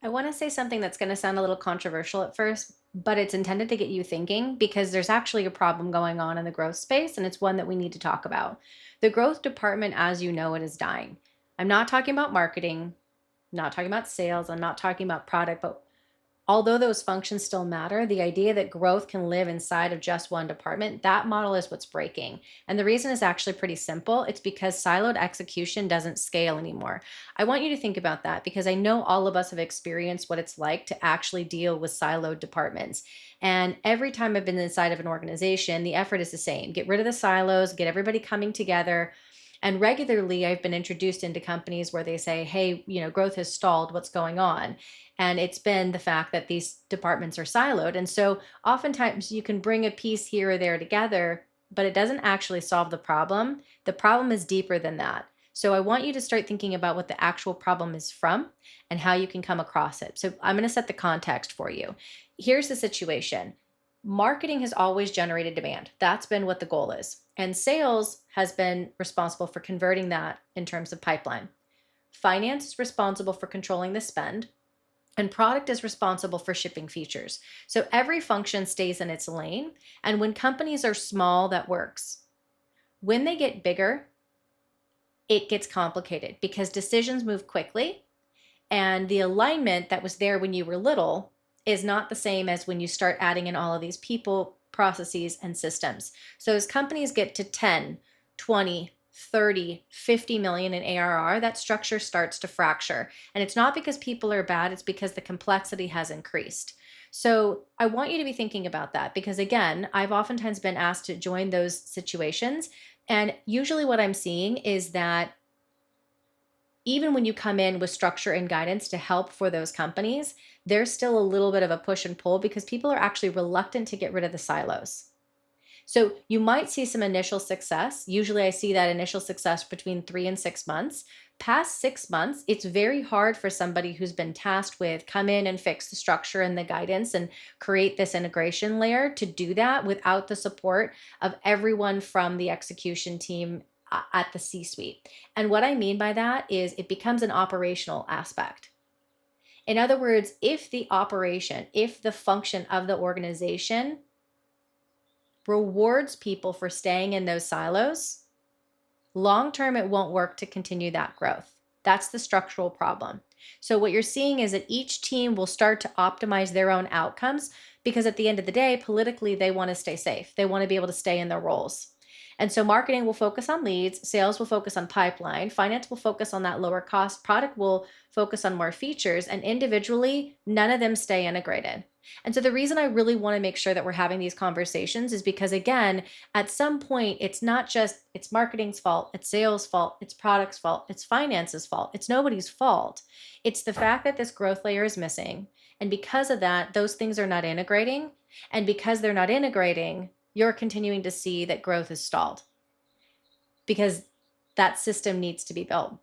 I want to say something that's going to sound a little controversial at first, but it's intended to get you thinking because there's actually a problem going on in the growth space, and it's one that we need to talk about. The growth department, as you know it, is dying. I'm not talking about marketing, not talking about sales, I'm not talking about product, but although those functions still matter, the idea that growth can live inside of just one department, that model is what's breaking. And the reason is actually pretty simple. It's because siloed execution doesn't scale anymore. I want you to think about that because I know all of us have experienced what it's like to actually deal with siloed departments. And every time I've been inside of an organization, the effort is the same: get rid of the silos, get everybody coming together. And regularly, I've been introduced into companies where they say, hey, growth has stalled. What's going on? And it's been the fact that these departments are siloed. And so oftentimes you can bring a piece here or there together, but it doesn't actually solve the problem. The problem is deeper than that. So I want you to start thinking about what the actual problem is from and how you can come across it. So I'm going to set the context for you. Here's the situation. Marketing has always generated demand. That's been what the goal is. And sales has been responsible for converting that in terms of pipeline. Finance is responsible for controlling the spend, and product is responsible for shipping features. So every function stays in its lane. And when companies are small, that works. When they get bigger, it gets complicated because decisions move quickly. And the alignment that was there when you were little is not the same as when you start adding in all of these people, processes, and systems. So as companies get to 10, 20, 30, 50 million in ARR, that structure starts to fracture. And it's not because people are bad, it's because the complexity has increased. So I want you to be thinking about that because, again, I've oftentimes been asked to join those situations. And usually what I'm seeing is that even when you come in with structure and guidance to help for those companies, there's still a little bit of a push and pull because people are actually reluctant to get rid of the silos. So you might see some initial success. Usually I see that initial success between 3 and 6 months. Past 6 months, it's very hard for somebody who's been tasked with come in and fix the structure and the guidance and create this integration layer to do that without the support of everyone from the execution team at the C-suite. And what I mean by that is it becomes an operational aspect. In other words, if the operation, if the function of the organization rewards people for staying in those silos, long term, it won't work to continue that growth. That's the structural problem. So, what you're seeing is that each team will start to optimize their own outcomes because at the end of the day, politically, they want to stay safe. They want to be able to stay in their roles. And so, marketing will focus on leads, sales will focus on pipeline, finance will focus on that lower cost, product will focus on more features, and individually, none of them stay integrated. And so the reason I really want to make sure that we're having these conversations is because, again, at some point, it's not just it's marketing's fault, it's sales fault, it's product's fault, it's finance's fault. It's nobody's fault. It's the fact that this growth layer is missing. And because of that, those things are not integrating. And because they're not integrating, you're continuing to see that growth is stalled because that system needs to be built.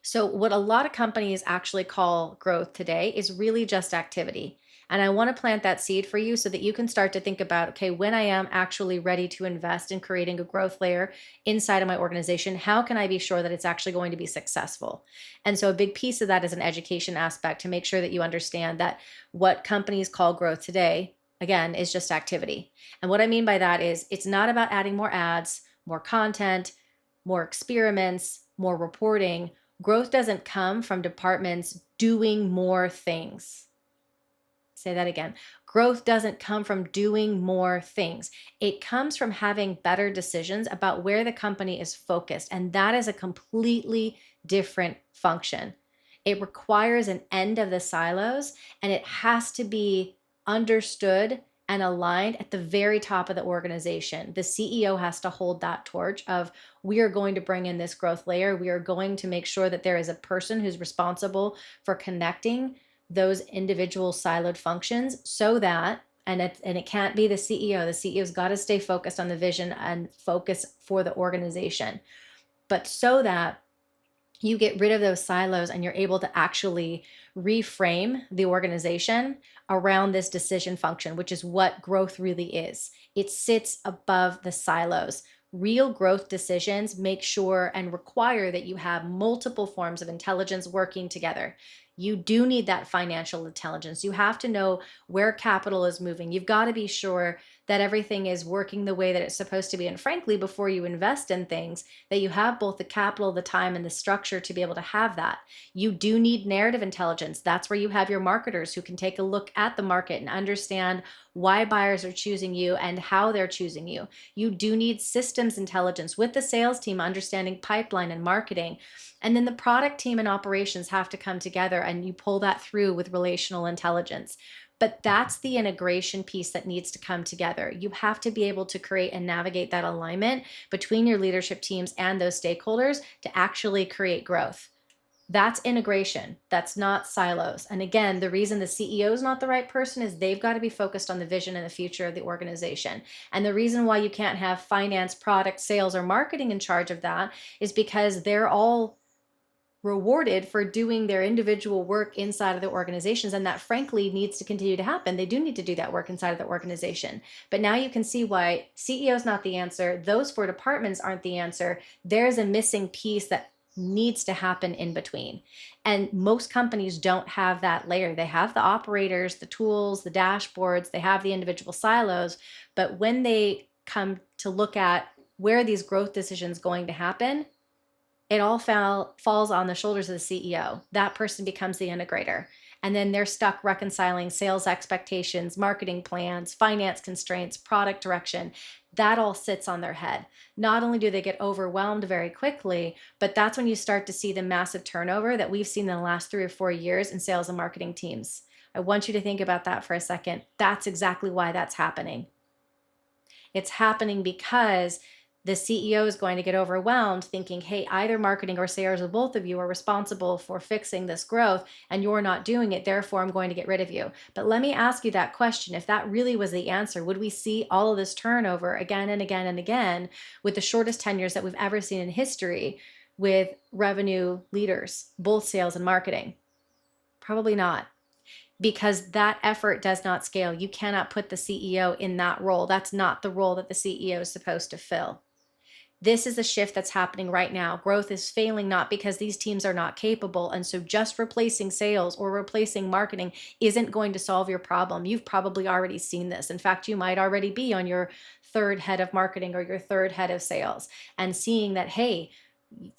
So, what a lot of companies actually call growth today is really just activity. And I want to plant that seed for you so that you can start to think about okay, when I am actually ready to invest in creating a growth layer inside of my organization, how can I be sure that it's actually going to be successful? And so, a big piece of that is an education aspect to make sure that you understand that what companies call growth today, again, is just activity. And what I mean by that is it's not about adding more ads, more content, more experiments, more reporting. Growth doesn't come from departments doing more things. Say that again. Growth doesn't come from doing more things. It comes from having better decisions about where the company is focused. And that is a completely different function. It requires an end of the silos and it has to be understood and aligned at the very top of the organization. The CEO has to hold that torch of we are going to bring in this growth layer. We are going to make sure that there is a person who's responsible for connecting those individual siloed functions so that it can't be the CEO. The CEO's got to stay focused on the vision and focus for the organization. But so that you get rid of those silos and you're able to actually reframe the organization around this decision function, which is what growth really is. It sits above the silos. Real growth decisions make sure and require that you have multiple forms of intelligence working together. You do need that financial intelligence. You have to know where capital is moving. You've got to be sure that everything is working the way that it's supposed to be. And frankly, before you invest in things, that you have both the capital, the time, and the structure to be able to have that. You do need narrative intelligence. That's where you have your marketers who can take a look at the market and understand why buyers are choosing you and how they're choosing you. You do need systems intelligence with the sales team, understanding pipeline and marketing. And then the product team and operations have to come together, and you pull that through with relational intelligence. But that's the integration piece that needs to come together. You have to be able to create and navigate that alignment between your leadership teams and those stakeholders to actually create growth. That's integration. That's not silos. And again, the reason the CEO is not the right person is they've got to be focused on the vision and the future of the organization. And the reason why you can't have finance, product, sales, or marketing in charge of that is because they're all rewarded for doing their individual work inside of the organizations, and that frankly needs to continue to happen. They do need to do that work inside of the organization. But now you can see why CEO is not the answer. Those four departments aren't the answer. There's a missing piece that needs to happen in between. And most companies don't have that layer. They have the operators, the tools, the dashboards, they have the individual silos, but when they come to look at where are these growth decisions going to happen, it all falls on the shoulders of the CEO. That person becomes the integrator. And then they're stuck reconciling sales expectations, marketing plans, finance constraints, product direction. That all sits on their head. Not only do they get overwhelmed very quickly, but that's when you start to see the massive turnover that we've seen in the last 3 or 4 years in sales and marketing teams. I want you to think about that for a second. That's exactly why that's happening. It's happening because the CEO is going to get overwhelmed thinking, hey, either marketing or sales or both of you are responsible for fixing this growth and you're not doing it. Therefore, I'm going to get rid of you. But let me ask you that question. If that really was the answer, would we see all of this turnover again and again and again with the shortest tenures that we've ever seen in history with revenue leaders, both sales and marketing? Probably not, because that effort does not scale. You cannot put the CEO in that role. That's not the role that the CEO is supposed to fill. This is a shift that's happening right now. Growth is failing not because these teams are not capable. And so just replacing sales or replacing marketing isn't going to solve your problem. You've probably already seen this. In fact, you might already be on your third head of marketing or your third head of sales and seeing that, hey,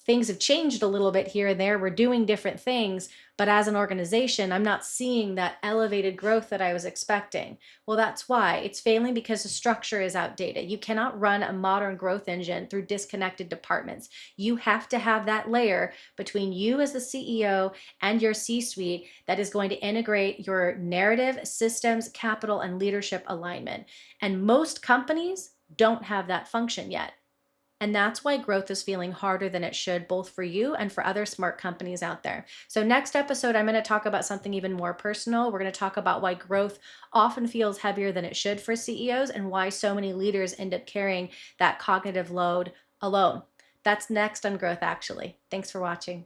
things have changed a little bit here and there. We're doing different things, but as an organization, I'm not seeing that elevated growth that I was expecting. Well, that's why it's failing, because the structure is outdated. You cannot run a modern growth engine through disconnected departments. You have to have that layer between you as the CEO and your C-suite that is going to integrate your narrative, systems, capital, and leadership alignment. And most companies don't have that function yet. And that's why growth is feeling harder than it should, both for you and for other smart companies out there. So next episode, I'm going to talk about something even more personal. We're going to talk about why growth often feels heavier than it should for CEOs and why so many leaders end up carrying that cognitive load alone. That's next on Growth Actually. Thanks for watching.